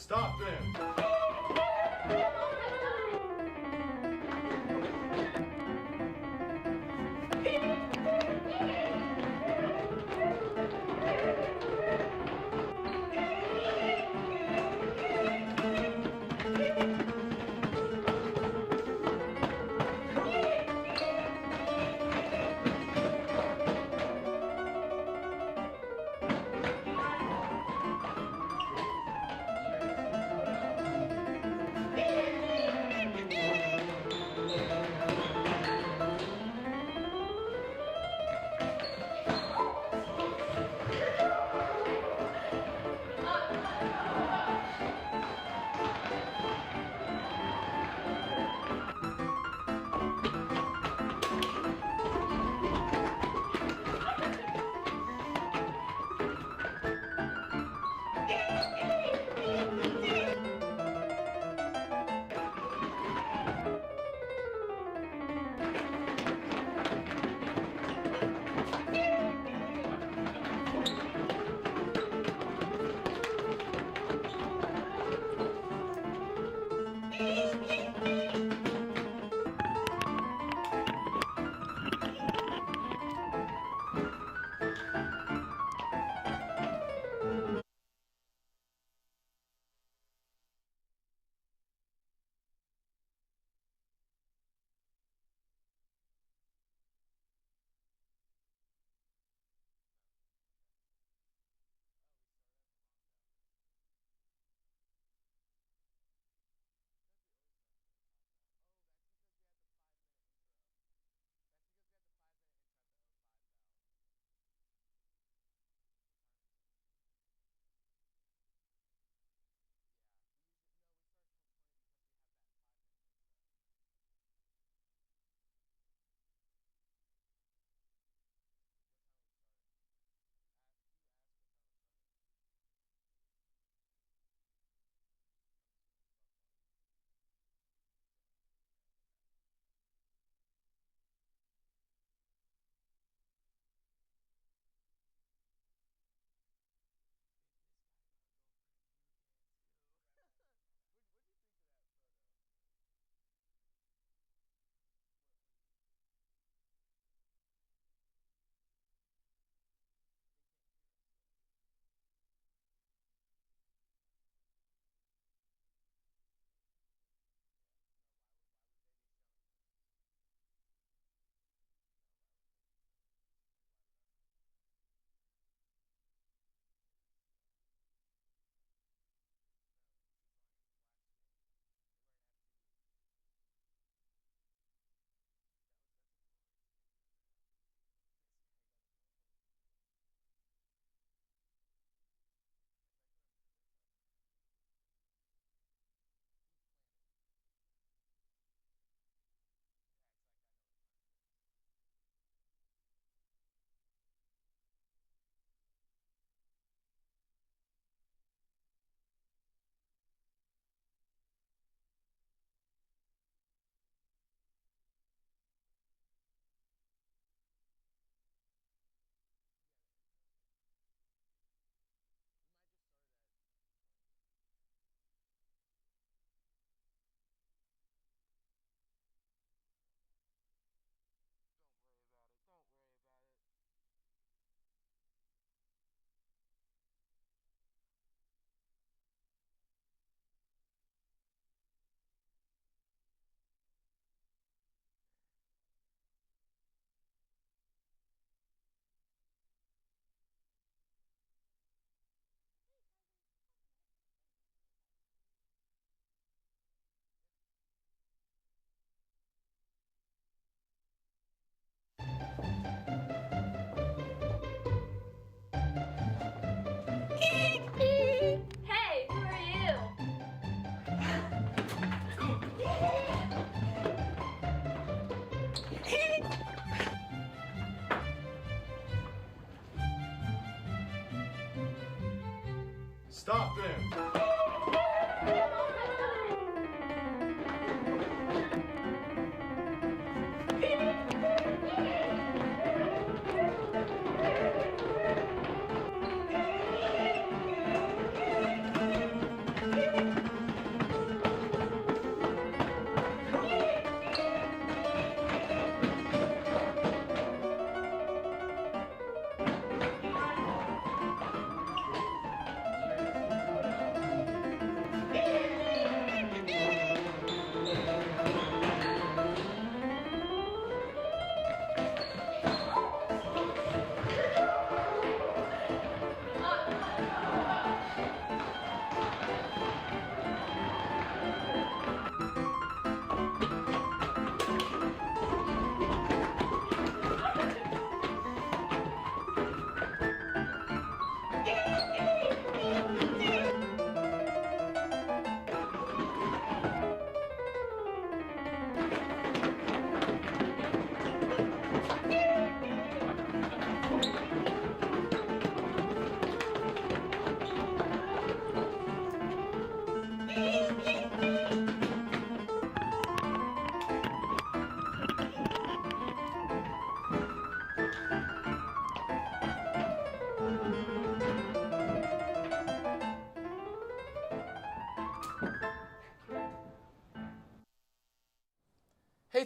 Stop them! Don't worry about it. Hey, who are you? Stop them!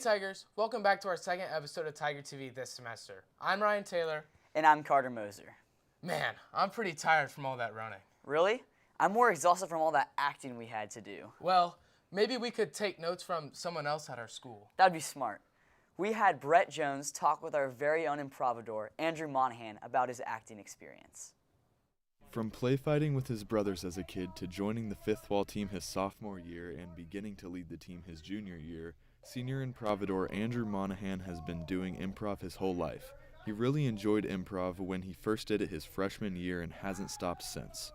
Tigers, welcome back to our second episode of Tiger TV this semester. I'm Ryan Taylor. And I'm Carter Moser. Man, I'm pretty tired from all that running. Really? I'm more exhausted from all that acting we had to do. Well, maybe we could take notes from someone else at our school. That'd be smart. We had Brett Jones talk with our very own improvador, Andrew Monahan, about his acting experience. From play fighting with his brothers as a kid to joining the fifth wall team his sophomore year and beginning to lead the team his junior year, senior improvador Andrew Monahan has been doing improv his whole life. He really enjoyed improv when he first did it his freshman year and hasn't stopped since.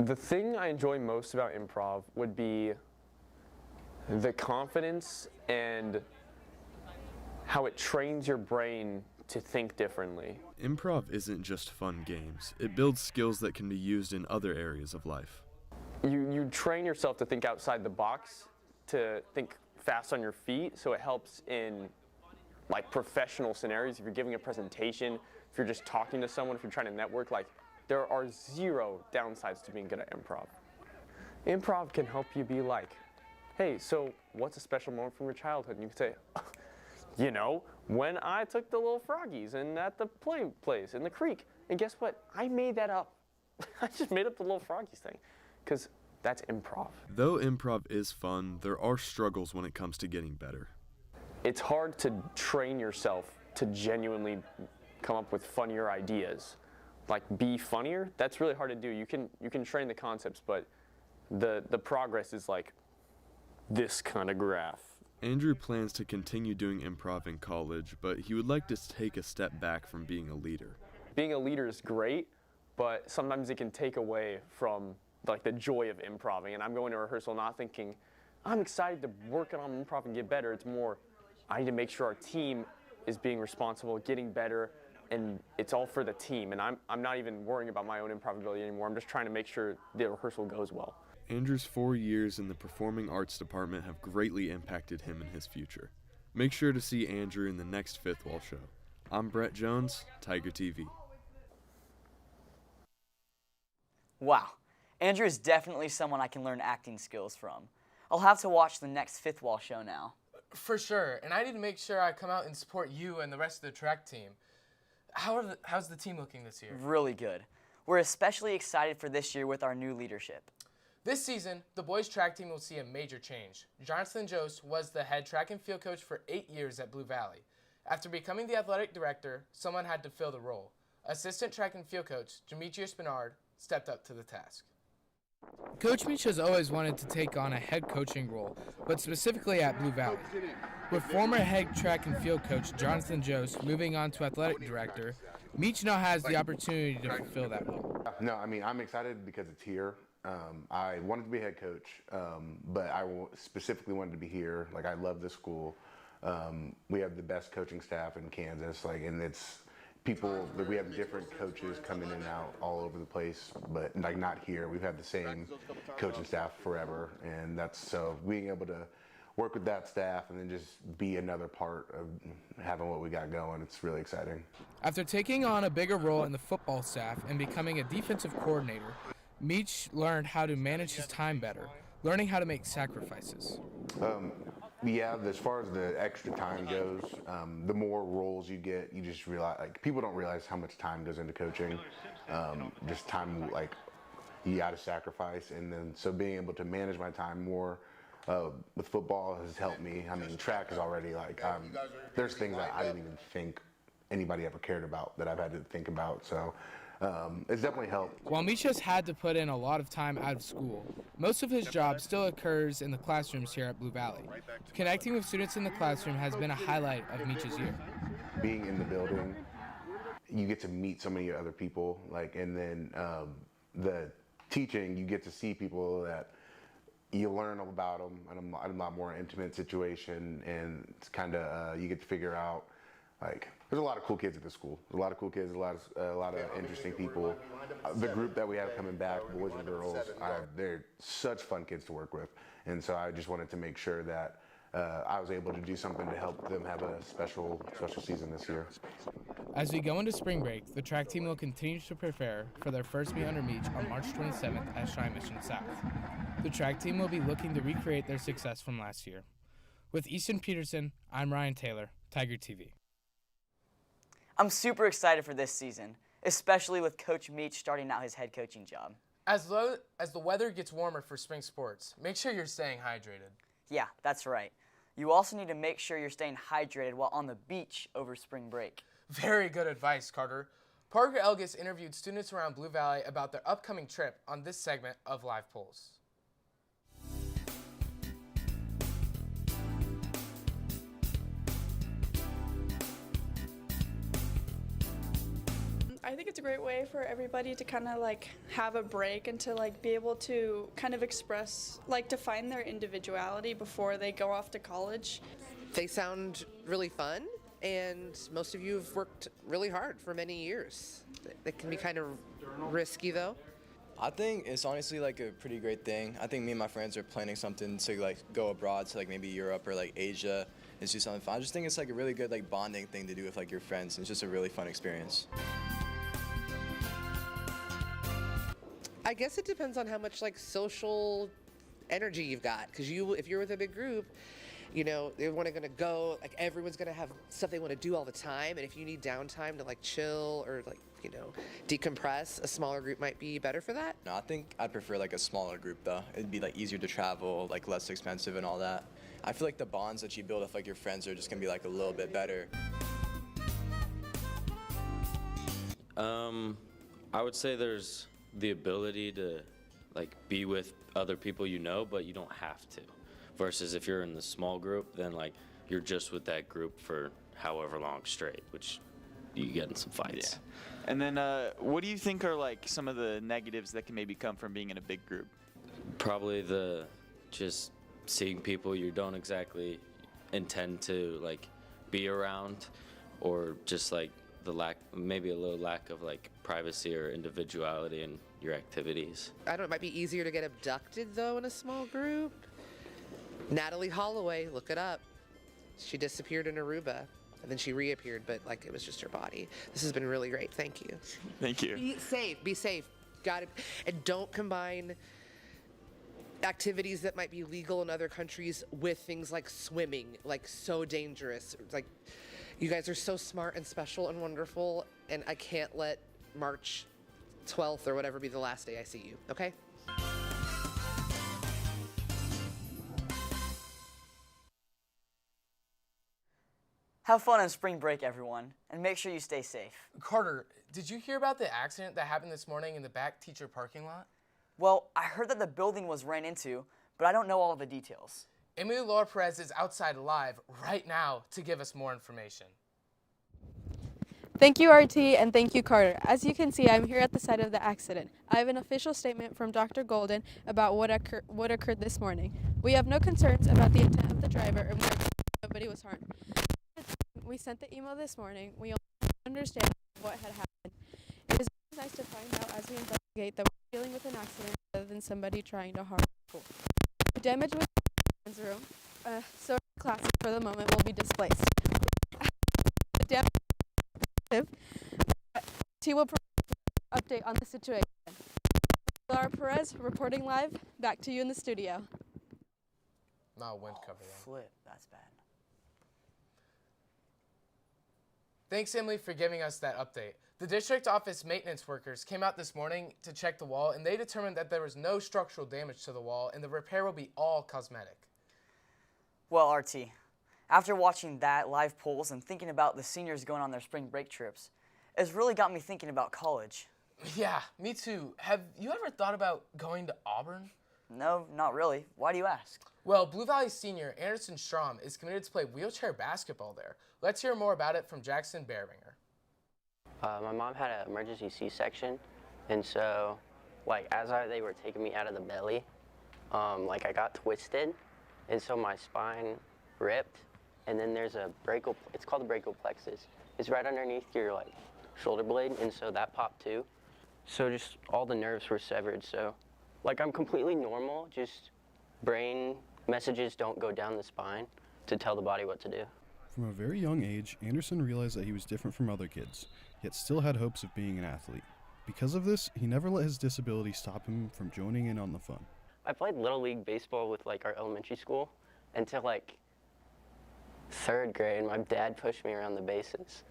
The thing I enjoy most about improv would be the confidence and how it trains your brain to think differently. Improv isn't just fun games. It builds skills that can be used in other areas of life. You train yourself to think outside the box, to think fast on your feet, so it helps in like professional scenarios. If you're giving a presentation, if you're just talking to someone, if you're trying to network, like there are zero downsides to being good at improv. Improv can help you be like, hey, so what's a special moment from your childhood? And you can say, you know, when I took the little froggies and at the play place in the creek. And guess what? I made that up. I just made up the little froggies thing because that's improv. Though improv is fun, there are struggles when it comes to getting better. It's hard to train yourself to genuinely come up with funnier ideas. Like be funnier, that's really hard to do. You can train the concepts, but the progress is like this kind of graph. Andrew plans to continue doing improv in college, but he would like to take a step back from being a leader. Being a leader is great, but sometimes it can take away from like the joy of improving. And I'm going to rehearsal not thinking, I'm excited to work on improv and get better. It's more, I need to make sure our team is being responsible, getting better, and it's all for the team. And I'm not even worrying about my own improv ability anymore. I'm just trying to make sure the rehearsal goes well. Andrew's 4 years in the performing arts department have greatly impacted him in his future. Make sure to see Andrew in the next Fifth Wall show. I'm Brett Jones, Tiger TV. Wow, Andrew is definitely someone I can learn acting skills from. I'll have to watch the next Fifth Wall show now. For sure, and I need to make sure I come out and support you and the rest of the track team. How's the team looking this year? Really good. We're especially excited for this year with our new leadership. This season, the boys track team will see a major change. Jonathan Jost was the head track and field coach for 8 years at Blue Valley. After becoming the athletic director, someone had to fill the role. Assistant track and field coach, Demetrius Bernard, stepped up to the task. Coach Meach has always wanted to take on a head coaching role, but specifically at Blue Valley. With former head track and field coach Jonathan Jost moving on to athletic director, Meach now has the opportunity to fulfill that role. No, I mean, I'm excited because it's here. I wanted to be head coach, but I specifically wanted to be here. Like, I love this school. We have the best coaching staff in Kansas, and it's people that we have different coaches coming in and out all over the place, but like not here. We've had the same coaching staff forever, and that's so being able to work with that staff and then just be another part of having what we got going. It's really exciting. After taking on a bigger role in the football staff and becoming a defensive coordinator, Meach learned how to manage his time better, learning how to make sacrifices. Yeah, as far as the extra time goes, the more roles you get, you just realize, like, people don't realize how much time goes into coaching. Just time, like, you got to sacrifice. And then, so being able to manage my time more with football has helped me. I mean, track is already, like, there's things that I didn't even think anybody ever cared about that I've had to think about. So it's definitely helped. While Meach has had to put in a lot of time out of school, most of his job still occurs in the classrooms here at Blue Valley. Connecting with students in the classroom has been a highlight of Meach's year. Being in the building, you get to meet so many other people, and then the teaching, you get to see people that you learn about them in a lot more intimate situation, and it's kind of you get to figure out, there's a lot of cool kids at the school. There's a lot of cool kids, a lot of interesting people. The group that we have coming back, boys and girls, they're such fun kids to work with. And so I just wanted to make sure that I was able to do something to help them have a special season this year. As we go into spring break, the track team will continue to prepare for their first meet under Meach on March 27th at Shrine Mission South. The track team will be looking to recreate their success from last year. With Easton Peterson, I'm Ryan Taylor, Tiger TV. I'm super excited for this season, especially with Coach Meach starting out his head coaching job. As the weather gets warmer for spring sports, make sure you're staying hydrated. Yeah, that's right. You also need to make sure you're staying hydrated while on the beach over spring break. Very good advice, Carter. Parker Elgis interviewed students around Blue Valley about their upcoming trip on this segment of Live Polls. I think it's a great way for everybody to kind of like have a break and to like be able to kind of express, like to find their individuality before they go off to college. They sound really fun, and most of you have worked really hard for many years. They can be kind of risky though. I think it's honestly like a pretty great thing. I think me and my friends are planning something to like go abroad to like maybe Europe or like Asia and do something fun. I just think it's like a really good like bonding thing to do with like your friends. It's just a really fun experience. I guess it depends on how much like social energy you've got, because if you're with a big group, you know, they're going to go, like everyone's going to have stuff they want to do all the time, and if you need downtime to like chill or like, you know, decompress, a smaller group might be better for that. No, I think I'd prefer like a smaller group though. It'd be like easier to travel, like less expensive and all that. I feel like the bonds that you build with like your friends are just going to be like a little bit better. I would say there's the ability to like be with other people you know, but you don't have to. Versus if you're in the small group, then like you're just with that group for however long straight, which you get in some fights. Yeah. And then what do you think are like some of the negatives that can maybe come from being in a big group? Probably the just seeing people you don't exactly intend to like be around, or just like the lack, maybe a little lack of like privacy or individuality in your activities. I don't know, it might be easier to get abducted though in a small group. Natalie Holloway, look it up. She disappeared in Aruba and then she reappeared, but like it was just her body. This has been really great. Thank you. Thank you. Be safe. Be safe. Got it. And don't combine activities that might be legal in other countries with things like swimming, like so dangerous. Like, you guys are so smart and special and wonderful, and I can't let March 12th or whatever be the last day I see you, okay? Have fun on spring break, everyone, and make sure you stay safe. Carter, did you hear about the accident that happened this morning in the back teacher parking lot? Well, I heard that the building was ran into, but I don't know all the details. Emily Laura Perez is outside live right now to give us more information. Thank you, RT, and thank you, Carter. As you can see, I'm here at the site of the accident. I have an official statement from Dr. Golden about what occurred this morning. We have no concerns about the intent of the driver, and nobody was harmed. We sent the email this morning. We only understand what had happened. It is nice to find out as we investigate that we're dealing with an accident rather than somebody trying to harm people. The damage was in the room, so classes for the moment will be displaced. The damage T will provide an update on the situation. Laura Perez reporting live. Back to you in the studio. Not wind cover though. Flip, that's bad. Thanks, Emily, for giving us that update. The district office maintenance workers came out this morning to check the wall, and they determined that there was no structural damage to the wall, and the repair will be all cosmetic. Well, RT, after watching that live polls and thinking about the seniors going on their spring break trips, it's really got me thinking about college. Yeah, me too. Have you ever thought about going to Auburn? No, not really. Why do you ask? Well, Blue Valley senior Anderson Strom is committed to play wheelchair basketball there. Let's hear more about it from Jackson Bearinger. My mom had an emergency C-section, and so, like, they were taking me out of the belly, like, I got twisted, and so my spine ripped, and then there's a it's called the brachial plexus. It's right underneath your, like, shoulder blade, and so that popped too. So just all the nerves were severed, so, like, I'm completely normal, just brain messages don't go down the spine to tell the body what to do. From a very young age, Anderson realized that he was different from other kids, yet still had hopes of being an athlete. Because of this, he never let his disability stop him from joining in on the fun. I played Little League baseball with, like, our elementary school until, like, 3rd grade. My dad pushed me around the bases.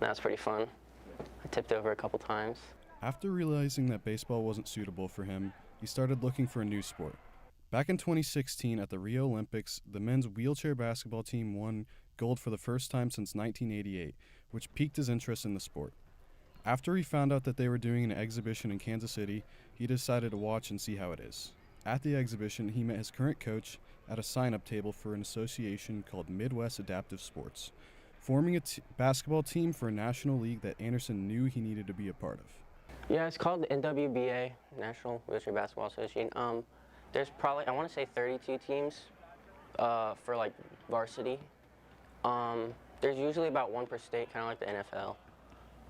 That was pretty fun. I tipped over a couple times. After realizing that baseball wasn't suitable for him, he started looking for a new sport. Back in 2016 at the Rio Olympics, the men's wheelchair basketball team won gold for the first time since 1988, which piqued his interest in the sport. After he found out that they were doing an exhibition in Kansas City, he decided to watch and see how it is. At the exhibition, he met his current coach at a sign-up table for an association called Midwest Adaptive Sports, forming a basketball team for a national league that Anderson knew he needed to be a part of. Yeah, it's called the NWBA, National Wheelchair Basketball Association. There's probably, I want to say 32 teams for like varsity. There's usually about 1 per state, kind of like the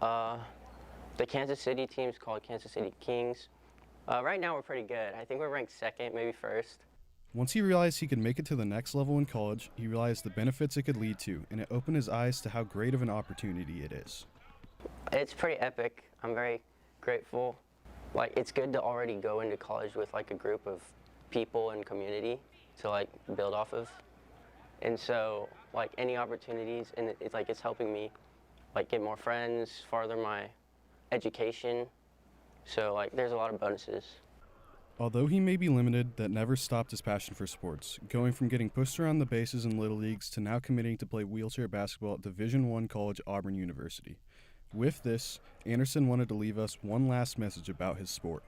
NFL. The Kansas City team's called Kansas City Kings. Right now we're pretty good. I think we're ranked 2nd, maybe 1st. Once he realized he could make it to the next level in college, he realized the benefits it could lead to, and it opened his eyes to how great of an opportunity it is. It's pretty epic. I'm very grateful. Like, it's good to already go into college with like a group of people and community to like build off of. And so like any opportunities, and it's helping me like get more friends, farther my education. So like there's a lot of bonuses. Although he may be limited, that never stopped his passion for sports, going from getting pushed around the bases in little leagues to now committing to play wheelchair basketball at Division I college Auburn University. With this, Anderson wanted to leave us one last message about his sport.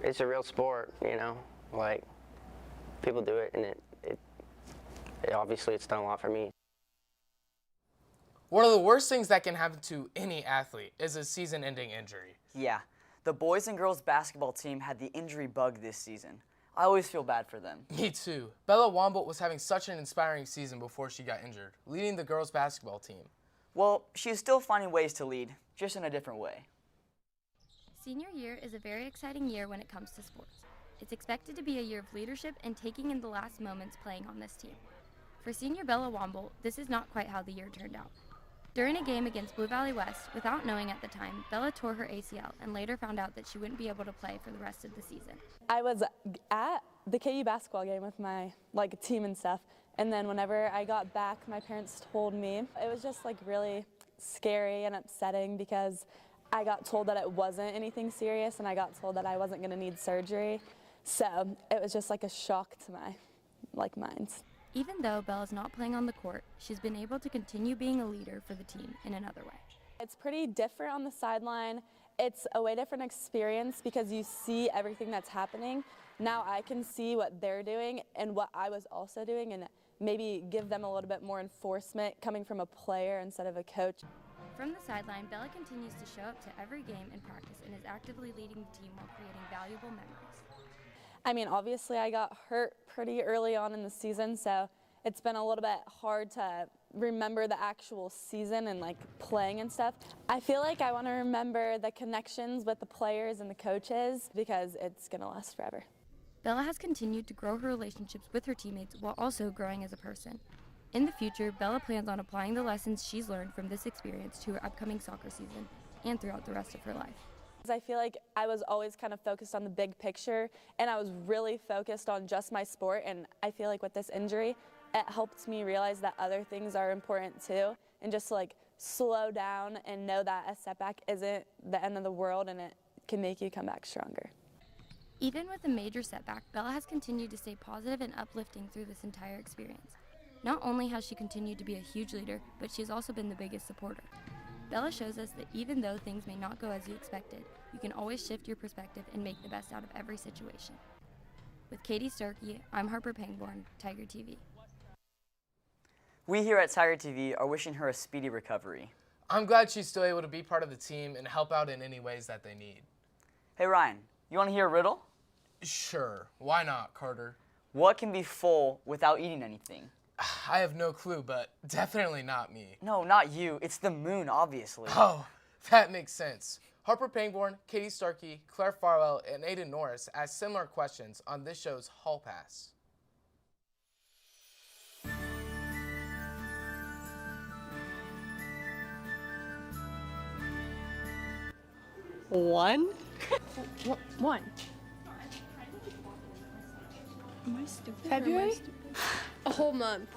It's a real sport, you know, like people do it, and it obviously it's done a lot for me. One of the worst things that can happen to any athlete is a season-ending injury. Yeah, the boys and girls basketball team had the injury bug this season. I always feel bad for them. Me too. Bella Wombolt was having such an inspiring season before she got injured, leading the girls basketball team. Well, she is still finding ways to lead, just in a different way. Senior year is a very exciting year when it comes to sports. It's expected to be a year of leadership and taking in the last moments playing on this team. For senior Bella Wombolt, this is not quite how the year turned out. During a game against Blue Valley West, without knowing at the time, Bella tore her ACL and later found out that she wouldn't be able to play for the rest of the season. I was at the KU basketball game with my team and stuff, and then whenever I got back, my parents told me. It was just really scary and upsetting because I got told that it wasn't anything serious, and I got told that I wasn't going to need surgery. So it was just a shock to my minds. Even though Bella's not playing on the court, she's been able to continue being a leader for the team in another way. It's pretty different on the sideline. It's a way different experience because you see everything that's happening. Now I can see what they're doing and what I was also doing, and maybe give them a little bit more enforcement coming from a player instead of a coach. From the sideline, Bella continues to show up to every game and practice and is actively leading the team while creating valuable memories. I mean, obviously I got hurt pretty early on in the season, so it's been a little bit hard to remember the actual season and playing and stuff. I feel like I want to remember the connections with the players and the coaches because it's going to last forever. Bella has continued to grow her relationships with her teammates while also growing as a person. In the future, Bella plans on applying the lessons she's learned from this experience to her upcoming soccer season and throughout the rest of her life. I feel like I was always kind of focused on the big picture, and I was really focused on just my sport, and I feel like with this injury, it helped me realize that other things are important too, and just to slow down and know that a setback isn't the end of the world, and it can make you come back stronger. Even with a major setback, Bella has continued to stay positive and uplifting through this entire experience. Not only has she continued to be a huge leader, but she has also been the biggest supporter. Bella shows us that even though things may not go as you expected, you can always shift your perspective and make the best out of every situation. With Katie Starkey, I'm Harper Pangborn, Tiger TV. We here at Tiger TV are wishing her a speedy recovery. I'm glad she's still able to be part of the team and help out in any ways that they need. Hey Ryan, you want to hear a riddle? Sure, why not, Carter? What can be full without eating anything? I have no clue, but definitely not me. No, not you. It's the moon, obviously. Oh, that makes sense. Harper Pangborn, Katie Starkey, Claire Farwell, and Aiden Norris asked similar questions on this show's Hall Pass. One? One. Am I stupid? February? A whole month.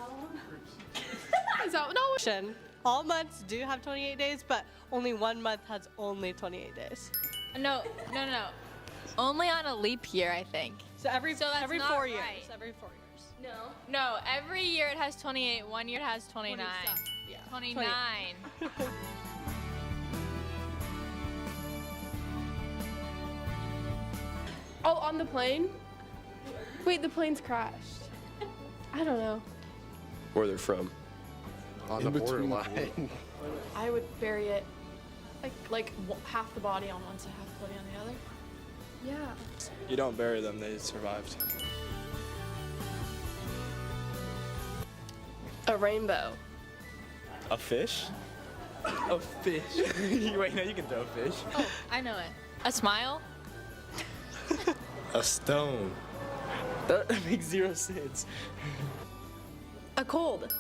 So, no. All months do have 28 days, but only one month has only 28 days. No. Only on a leap year, I think. So every that's 4 years. not right. Every 4 years. No, every year it has 28. 1 year it has 29. 29. Oh, on the plane? Wait, the plane's crashed. I don't know. Where they're from. On the borderline. I would bury it like half the body on one side, half the body on the other. Yeah. You don't bury them, they survived. A rainbow. A fish? A fish. Wait, no, you can throw a fish. Oh, I know it. A smile? A stone. That makes zero sense. A cold.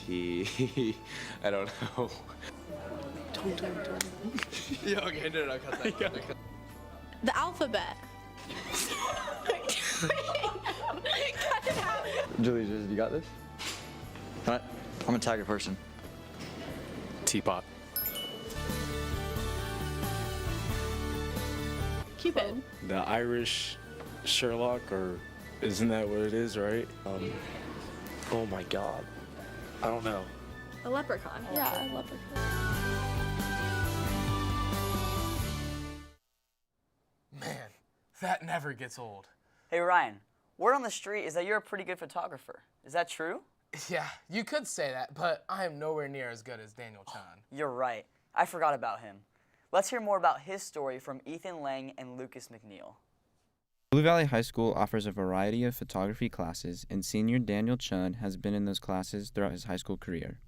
I don't know. Yeah, okay, no, cut that. The alphabet. Julie, you got this? I'm a tiger person. Teapot. Cupid. The Irish Sherlock, or isn't that what it is, right? Oh my God. I don't know. A leprechaun. Yeah, a leprechaun. Man, that never gets old. Hey Ryan, word on the street is that you're a pretty good photographer. Is that true? Yeah, you could say that, but I am nowhere near as good as Daniel Cheon. You're right. I forgot about him. Let's hear more about his story from Ethan Lang and Lucas McNeil. Blue Valley High School offers a variety of photography classes, and senior Daniel Cheon has been in those classes throughout his high school career.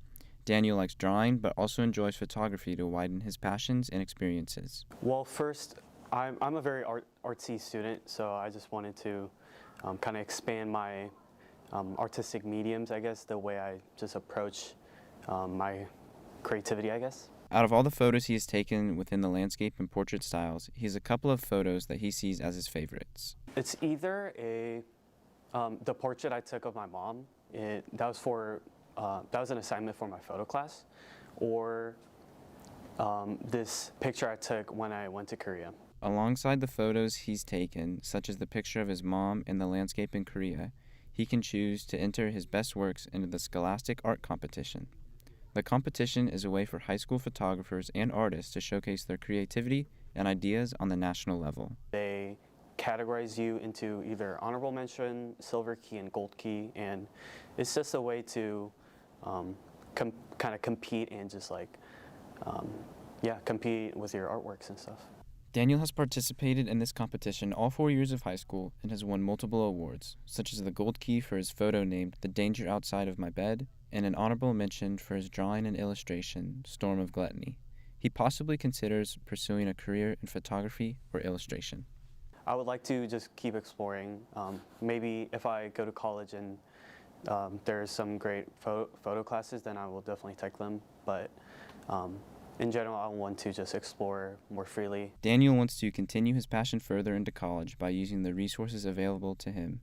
Daniel likes drawing, but also enjoys photography to widen his passions and experiences. Well, first, I'm a very artsy student, so I just wanted to kind of expand my artistic mediums, I guess, the way I just approach my creativity, I guess. Out of all the photos he has taken within the landscape and portrait styles, he has a couple of photos that he sees as his favorites. It's either the portrait I took of my mom. That was an assignment for my photo class, or this picture I took when I went to Korea. Alongside the photos he's taken, such as the picture of his mom and the landscape in Korea, he can choose to enter his best works into the Scholastic Art Competition. The competition is a way for high school photographers and artists to showcase their creativity and ideas on the national level. They categorize you into either honorable mention, silver key, and gold key, and it's just a way to kind of compete and just compete with your artworks and stuff. Daniel has participated in this competition all 4 years of high school and has won multiple awards, such as the Gold Key for his photo named The Danger Outside of My Bed, and an honorable mention for his drawing and illustration, Storm of Gluttony. He possibly considers pursuing a career in photography or illustration. I would like to just keep exploring. Maybe if I go to college and there's some great photo classes, then I will definitely take them. But in general, I want to just explore more freely. Daniel wants to continue his passion further into college by using the resources available to him.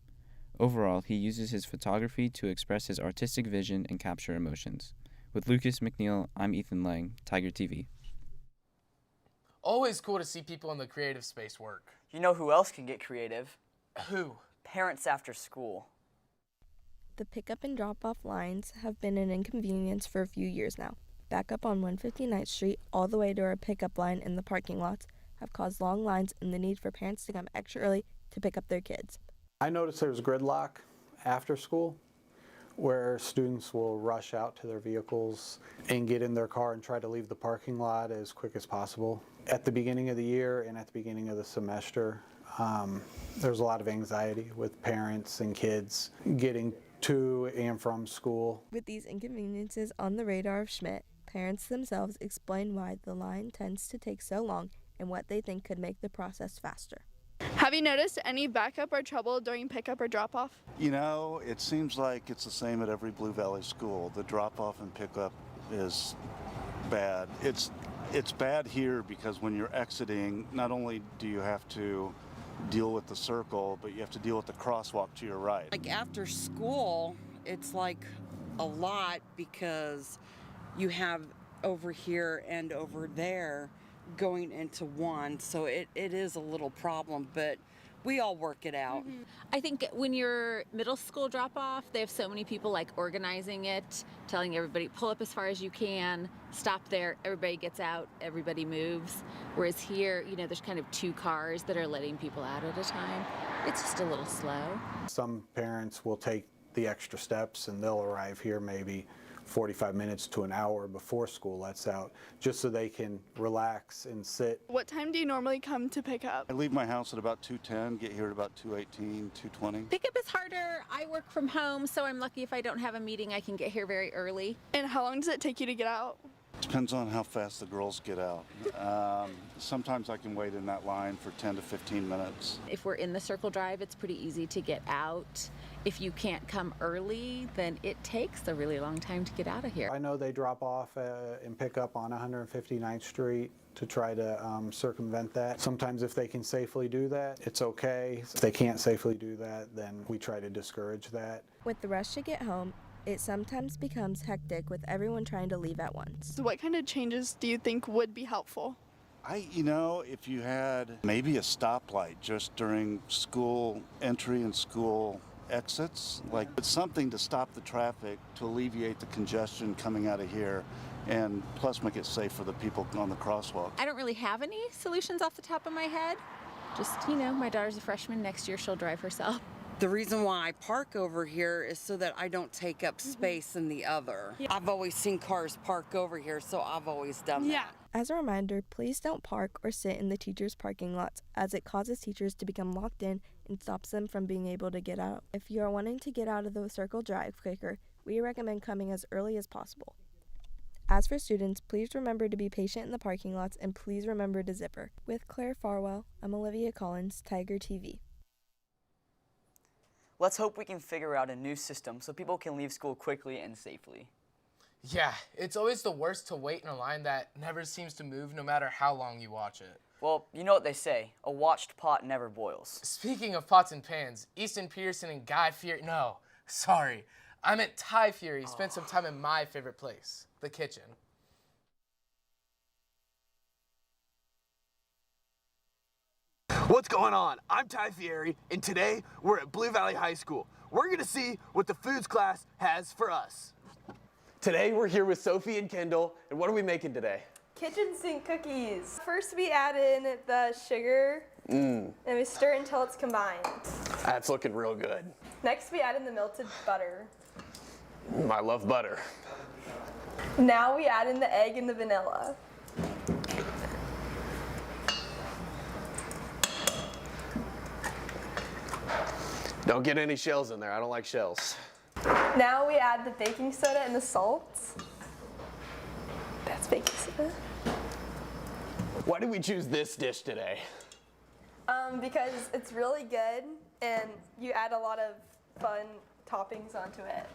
Overall, he uses his photography to express his artistic vision and capture emotions. With Lucas McNeil, I'm Ethan Lang, Tiger TV. Always cool to see people in the creative space work. You know who else can get creative? Who? Parents after school. The pickup and drop-off lines have been an inconvenience for a few years now. Back up on 159th Street, all the way to our pickup line in the parking lots, have caused long lines and the need for parents to come extra early to pick up their kids. I noticed there's gridlock after school where students will rush out to their vehicles and get in their car and try to leave the parking lot as quick as possible. At the beginning of the year and at the beginning of the semester, there's a lot of anxiety with parents and kids getting to and from school. With these inconveniences on the radar of Schmidt, parents themselves explain why the line tends to take so long and what they think could make the process faster. Have you noticed any backup or trouble during pickup or drop-off? You know, it seems like it's the same at every Blue Valley school. The drop-off and pickup is bad. It's bad here because when you're exiting, not only do you have to deal with the circle, but you have to deal with the crosswalk to your right. Like after school, it's like a lot because you have over here and over there going into one, so it is a little problem, but we all work it out. I think when you're middle school drop off, they have so many people like organizing it, telling everybody pull up as far as you can, stop there, everybody gets out, everybody moves. Whereas here, you know, there's kind of 2 cars that are letting people out at a time. It's just a little slow. Some parents will take the extra steps and they'll arrive here maybe 45 minutes to an hour before school lets out, just so they can relax and sit. What time do you normally come to pick up? I leave my house at about 2:10, get here at about 2:18, 2:20. Pickup is harder. I work from home, so I'm lucky if I don't have a meeting, I can get here very early. And how long does it take you to get out? Depends on how fast the girls get out. Sometimes I can wait in that line for 10 to 15 minutes. If we're in the circle drive, it's pretty easy to get out. If you can't come early, then it takes a really long time to get out of here. I know they drop off and pick up on 159th Street to try to circumvent that. Sometimes if they can safely do that, it's okay. If they can't safely do that, then we try to discourage that. With the rush to get home, it sometimes becomes hectic with everyone trying to leave at once. So what kind of changes do you think would be helpful? You know, if you had maybe a stoplight just during school entry and school exits, like something to stop the traffic, to alleviate the congestion coming out of here, and plus make it safe for the people on the crosswalk. I don't really have any solutions off the top of my head. Just, you know, my daughter's a freshman. Next year she'll drive herself. The reason why I park over here is so that I don't take up space in the other. Yeah. I've always seen cars park over here, so I've always done that. As a reminder, please don't park or sit in the teachers' parking lots, as it causes teachers to become locked in and stops them from being able to get out. If you are wanting to get out of the circle drive quicker, we recommend coming as early as possible. As for students, please remember to be patient in the parking lots and please remember to zipper. With Claire Farwell, I'm Olivia Collins, Tiger TV. Let's hope we can figure out a new system so people can leave school quickly and safely. Yeah, it's always the worst to wait in a line that never seems to move no matter how long you watch it. Well, you know what they say, a watched pot never boils. Speaking of pots and pans, Easton Pearson and Guy Fieri, no, sorry, I meant Ty Fury spent some time in my favorite place, the kitchen. What's going on? I'm Ty Fieri, and today we're at Blue Valley High School. We're gonna see what the foods class has for us. Today we're here with Sophie and Kendall, and what are we making today? Kitchen sink cookies. First we add in the sugar, and we stir until it's combined. That's looking real good. Next we add in the melted butter. I love butter. Now we add in the egg and the vanilla. Don't get any shells in there, I don't like shells. Now we add the baking soda and the salt. That's baking soda. Why did we choose this dish today? Because it's really good and you add a lot of fun toppings onto it.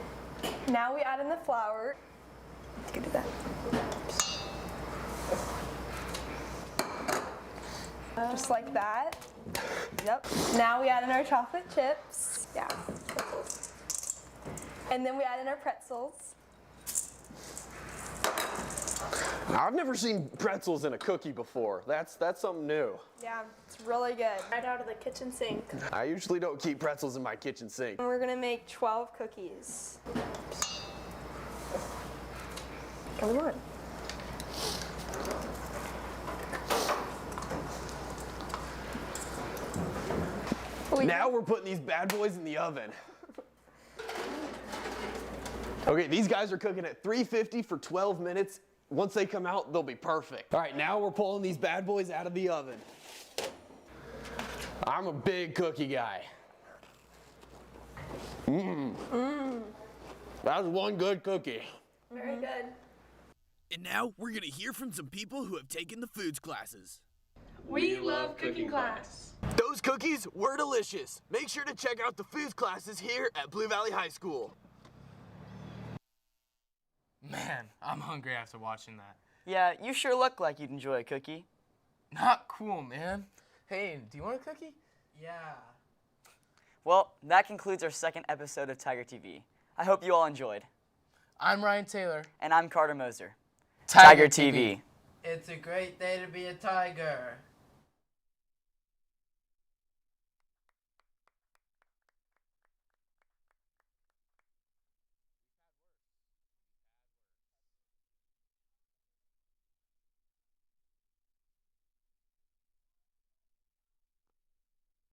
Now we add in the flour. Let's get to that. Just like that. Yep. Now we add in our chocolate chips. Yeah. And then we add in our pretzels. I've never seen pretzels in a cookie before. That's something new. Yeah, it's really good. Right out of the kitchen sink. I usually don't keep pretzels in my kitchen sink. And we're gonna make 12 cookies. Come on. Now we're putting these bad boys in the oven. Okay, these guys are cooking at 350 for 12 minutes. Once they come out, they'll be perfect. All right, now we're pulling these bad boys out of the oven. I'm a big cookie guy. That was one good cookie. Very good. And now we're gonna hear from some people who have taken the foods classes. We love cooking class. Those cookies were delicious. Make sure to check out the foods classes here at Blue Valley High School. Man, I'm hungry after watching that. Yeah, you sure look like you'd enjoy a cookie. Not cool, man. Hey, do you want a cookie? Yeah. Well, that concludes our second episode of Tiger TV. I hope you all enjoyed. I'm Ryan Taylor. And I'm Carter Moser. Tiger TV. It's a great day to be a tiger.